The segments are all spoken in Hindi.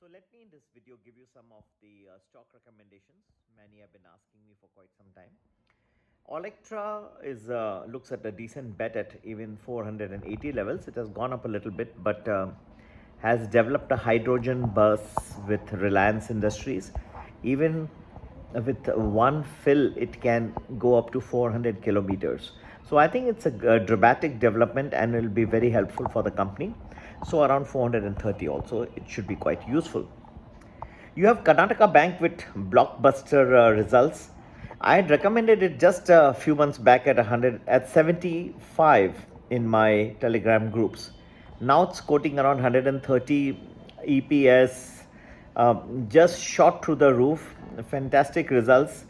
So let me in this video give you some of the stock recommendations. Many have been asking me for quite some time. Olectra is looks at a decent bet at even 480 levels. It has gone up a little bit, but has developed a hydrogen bus with Reliance Industries. Even with one fill, it can go up to 400 kilometers. So I think it's a dramatic development and will be very helpful for the company. So around 430 also, it should be quite useful. You have Karnataka Bank with blockbuster results. I had recommended it just a few months back at 100 at 75 in my Telegram groups. Now it's quoting around 130 EPS, just shot through the roof. Fantastic results,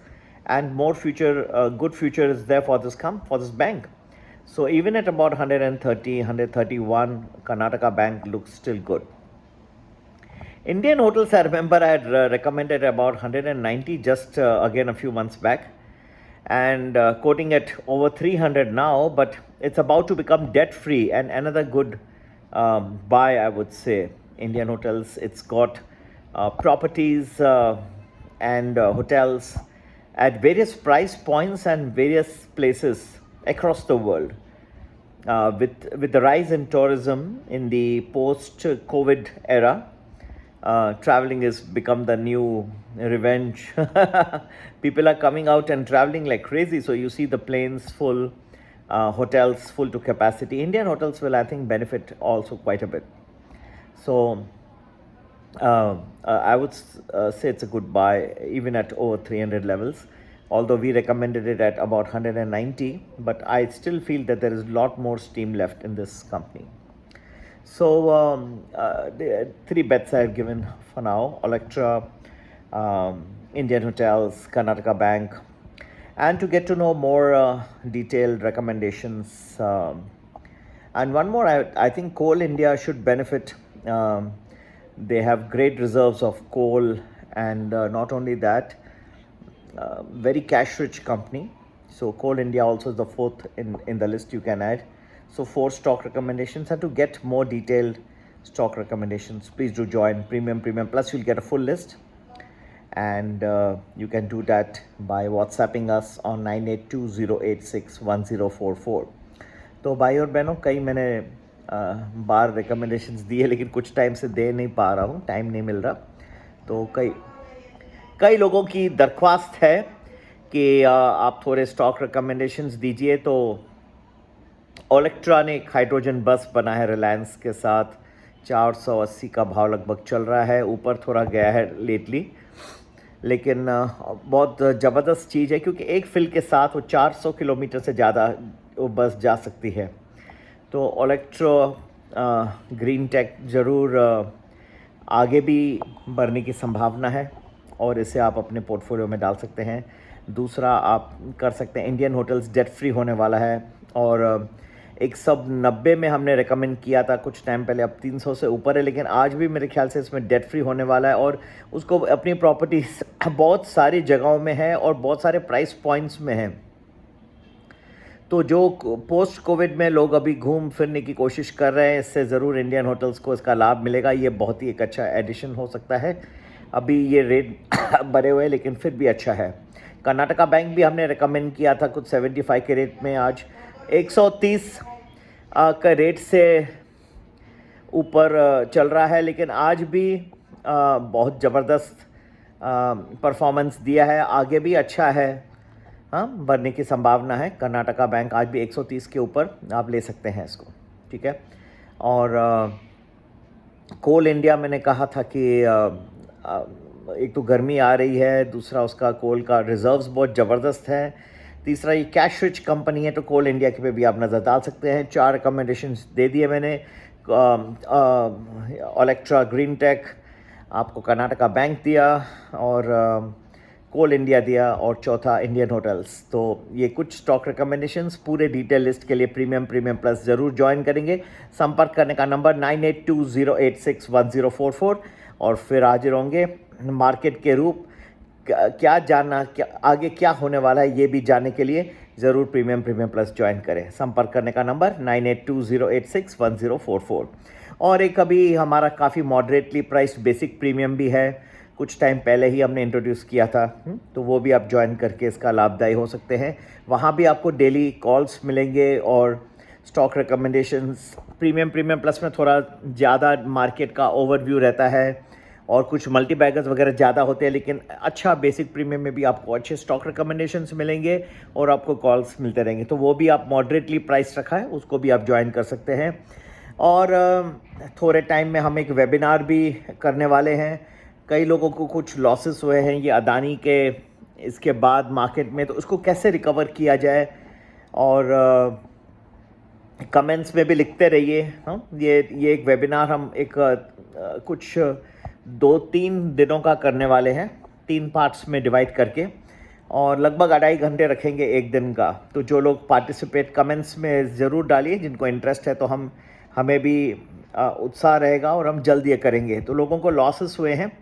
and more future good future is there for this bank. So even at about 130, 131, Karnataka Bank looks still good. Indian Hotels, I remember I had recommended about 190 just again a few months back, and quoting at over 300 now, but it's about to become debt free and another good buy, I would say. Indian Hotels, it's got properties and hotels at various price points and various places across the world. With the rise in tourism in the post-COVID era, traveling has become the new revenge. People are coming out and traveling like crazy. So you see the planes full, hotels full to capacity. Indian hotels will, I think, benefit also quite a bit. So I would say it's a good buy even at over 300 levels. Although we recommended it at about 190, but I still feel that there is a lot more steam left in this company. So the three bets I have given for now: Olectra, Indian Hotels, Karnataka Bank. And to get to know more detailed recommendations, and one more, I think Coal India should benefit. They have great reserves of coal, and not only that, very cash rich company. So Coal India also is the fourth in the list you can add. So 4 stock recommendations, and to get more detailed stock recommendations, please do join Premium Plus. You'll get a full list, and you can do that by WhatsApping us on 9820861044. तो भाई और बहनों, कई मैंने बार रिकमेंडेशंस दिए, लेकिन कुछ टाइम से दे नहीं पा रहा हूँ, टाइम नहीं मिल रहा. तो कई लोगों की दरख्वास्त है कि आप थोड़े स्टॉक रिकमेंडेशंस दीजिए. तो ओलेक्ट्रा ने एक हाइड्रोजन बस बना है रिलायंस के साथ. 480 का भाव लगभग चल रहा है, ऊपर थोड़ा गया है लेटली, लेकिन बहुत ज़बरदस्त चीज़ है क्योंकि एक फिल के साथ वो 400 किलोमीटर से ज़्यादा वो बस जा सकती है. तो ओलेक्ट्रो ग्रीन टेक ज़रूर आगे भी बढ़ने की संभावना है, और इसे आप अपने पोर्टफोलियो में डाल सकते हैं. दूसरा आप कर सकते हैं, इंडियन होटल्स डेट फ्री होने वाला है, और 190 में हमने रेकमेंड किया था कुछ टाइम पहले, अब 300 से ऊपर है, लेकिन आज भी मेरे ख्याल से इसमें डेट फ्री होने वाला है. और उसको अपनी प्रॉपर्टीज बहुत सारी जगहों में है और बहुत सारे प्राइस पॉइंट्स में है. तो जो पोस्ट कोविड में लोग अभी घूम फिरने की कोशिश कर रहे हैं, इससे ज़रूर इंडियन होटल्स को इसका लाभ मिलेगा. ये बहुत ही एक अच्छा एडिशन हो सकता है. अभी ये रेट बढ़े हुए हैं, लेकिन फिर भी अच्छा है. कर्नाटका बैंक भी हमने रिकमेंड किया था कुछ 75 के रेट में, आज 130 का रेट से ऊपर चल रहा है, लेकिन आज भी बहुत ज़बरदस्त परफॉर्मेंस दिया है. आगे भी अच्छा है, हाँ, बढ़ने की संभावना है. कर्नाटका बैंक आज भी 130 के ऊपर आप ले सकते हैं इसको, ठीक है. और कोल इंडिया मैंने कहा था कि एक तो गर्मी आ रही है, दूसरा उसका कोल का रिजर्व्स बहुत ज़बरदस्त है, तीसरा ये कैश रिच कंपनी है. तो कोल इंडिया के पे भी आप नज़र डाल सकते हैं. 4 रिकमेंडेशंस दे दिए मैंने. ओलेक्ट्रा ग्रीन टेक, आपको कर्नाटका बैंक दिया, और कोल इंडिया दिया, और चौथा इंडियन होटल्स. तो ये कुछ स्टॉक रिकमेंडेशंस. पूरे डिटेल लिस्ट के लिए प्रीमियम प्लस ज़रूर ज्वाइन करेंगे. संपर्क करने का नंबर 9820861044, और फिर हाजिर होंगे मार्केट के रूप क्या जानना, क्या आगे क्या होने वाला है, ये भी जानने के लिए ज़रूर प्रीमियम प्लस ज्वाइन करें. संपर्क करने का नंबर 9820861044. और एक अभी हमारा काफ़ी मॉडरेटली प्राइस्ड बेसिक प्रीमियम भी है, कुछ टाइम पहले ही हमने इंट्रोड्यूस किया था। तो वो भी आप ज्वाइन करके इसका लाभदायी हो सकते हैं। वहाँ भी आपको डेली कॉल्स मिलेंगे और स्टॉक रिकमेंडेशंस। प्रीमियम प्लस में थोड़ा ज़्यादा मार्केट का ओवरव्यू रहता है और कुछ मल्टी बैगर्स वगैरह ज़्यादा होते हैं, लेकिन अच्छा बेसिक प्रीमियम में भी आपको अच्छे स्टॉक रिकमेंडेशंस मिलेंगे और आपको कॉल्स मिलते रहेंगे। तो वो भी आप मॉडरेटली प्राइस रखा है, उसको भी आप ज्वाइन कर सकते हैं। और थोड़े टाइम में हम एक वेबिनार भी करने वाले हैं। कई लोगों को कुछ लॉसेस हुए हैं ये अदानी के इसके बाद मार्केट में, तो उसको कैसे रिकवर किया जाए, और कमेंट्स में भी लिखते रहिए। हाँ, ये एक वेबिनार हम एक कुछ 2-3 दिनों का करने वाले हैं, 3 पार्ट्स में डिवाइड करके, और लगभग 2.5 घंटे रखेंगे एक दिन का। तो जो लोग पार्टिसिपेट कमेंट्स में ज़रूर डालिए, जिनको इंटरेस्ट है, तो हमें भी उत्साह रहेगा और हम जल्द ये करेंगे। तो लोगों को लॉसेस हुए हैं,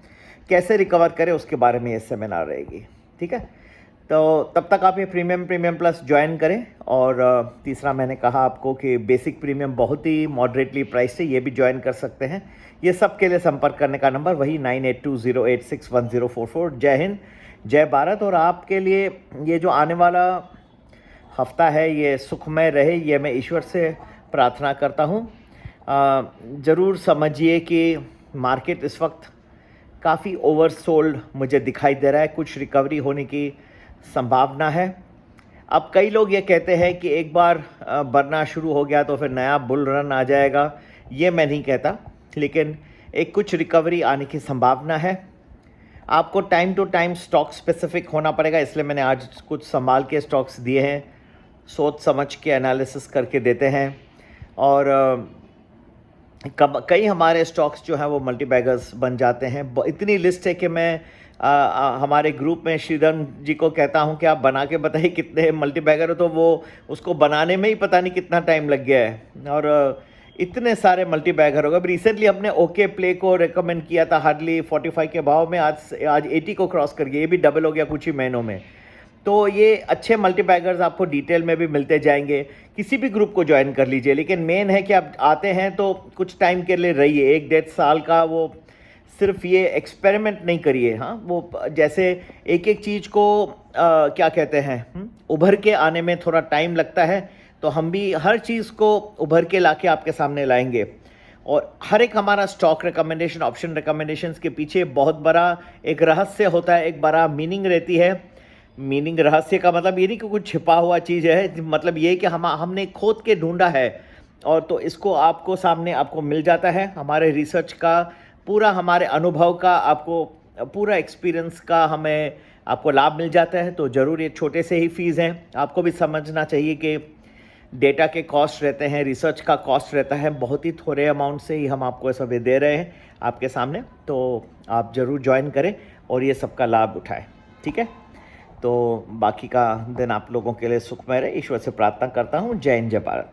कैसे रिकवर करें उसके बारे में ये सेमिनार रहेगी। ठीक है, तो तब तक आप ये प्रीमियम प्लस ज्वाइन करें। और तीसरा मैंने कहा आपको कि बेसिक प्रीमियम बहुत ही मॉडरेटली प्राइस है, ये भी ज्वाइन कर सकते हैं। ये सब के लिए संपर्क करने का नंबर वही 9820861044। जय हिंद, जय भारत। और आपके लिए ये जो आने वाला हफ्ता है ये सुखमय रहे, ये मैं ईश्वर से प्रार्थना करता हूँ। ज़रूर समझिए कि मार्केट इस वक्त काफ़ी ओवरसोल्ड मुझे दिखाई दे रहा है, कुछ रिकवरी होने की संभावना है। अब कई लोग ये कहते हैं कि एक बार बढ़ना शुरू हो गया तो फिर नया बुल रन आ जाएगा। ये मैं नहीं कहता, लेकिन एक कुछ रिकवरी आने की संभावना है। आपको time to time stock specific होना पड़ेगा, इसलिए मैंने आज कुछ संभाल के स्टॉक्स दिए हैं, सोच समझ के एनालिसिस करके देते हैं। और कई हमारे स्टॉक्स जो हैं वो मल्टी बैगर्स बन जाते हैं। इतनी लिस्ट है कि मैं हमारे ग्रुप में श्रीधर जी को कहता हूं कि आप बना के बताइए कितने मल्टी बैगर हो, तो वो उसको बनाने में ही पता नहीं कितना टाइम लग गया है। और इतने सारे मल्टी बैगर हो गए। रिसेंटली हमने ओके प्ले को रेकमेंड किया था हार्डली 45 के भाव में, आज 80 को क्रॉस कर गया, ये भी डबल हो गया कुछ ही महीनों में। तो ये अच्छे मल्टी बैगर्स आपको डिटेल में भी मिलते जाएंगे। किसी भी ग्रुप को ज्वाइन कर लीजिए, लेकिन मेन है कि आप आते हैं तो कुछ टाइम के लिए रहिए, 1-1.5 साल का वो सिर्फ ये एक्सपेरिमेंट नहीं करिए। हाँ, वो जैसे एक एक चीज़ को क्या कहते हैं, उभर के आने में थोड़ा टाइम लगता है, तो हम भी हर चीज़ को उभर के लाके आपके सामने लाएंगे। और हर एक हमारा स्टॉक रिकमेंडेशन, ऑप्शन रिकमेंडेशंस के पीछे बहुत बड़ा एक रहस्य होता है, एक बड़ा मीनिंग रहती है। मीनिंग, रहस्य का मतलब ये नहीं कि कुछ छिपा हुआ चीज़ है, मतलब ये कि हमने खोद के ढूंढा है, और तो इसको आपको सामने आपको मिल जाता है। हमारे रिसर्च का पूरा, हमारे अनुभव का, आपको पूरा एक्सपीरियंस का आपको लाभ मिल जाता है। तो ज़रूर ये छोटे से ही फीस हैं, आपको भी समझना चाहिए कि डेटा के कॉस्ट रहते हैं, रिसर्च का कॉस्ट रहता है, बहुत ही थोड़े अमाउंट से ही हम आपको सब दे रहे हैं आपके सामने। तो आप ज़रूर ज्वाइन करें और ये सबका लाभ उठाएं। ठीक है, तो बाकी का दिन आप लोगों के लिए सुखमय रहे, ईश्वर से प्रार्थना करता हूँ। जय हिंद, जय भारत।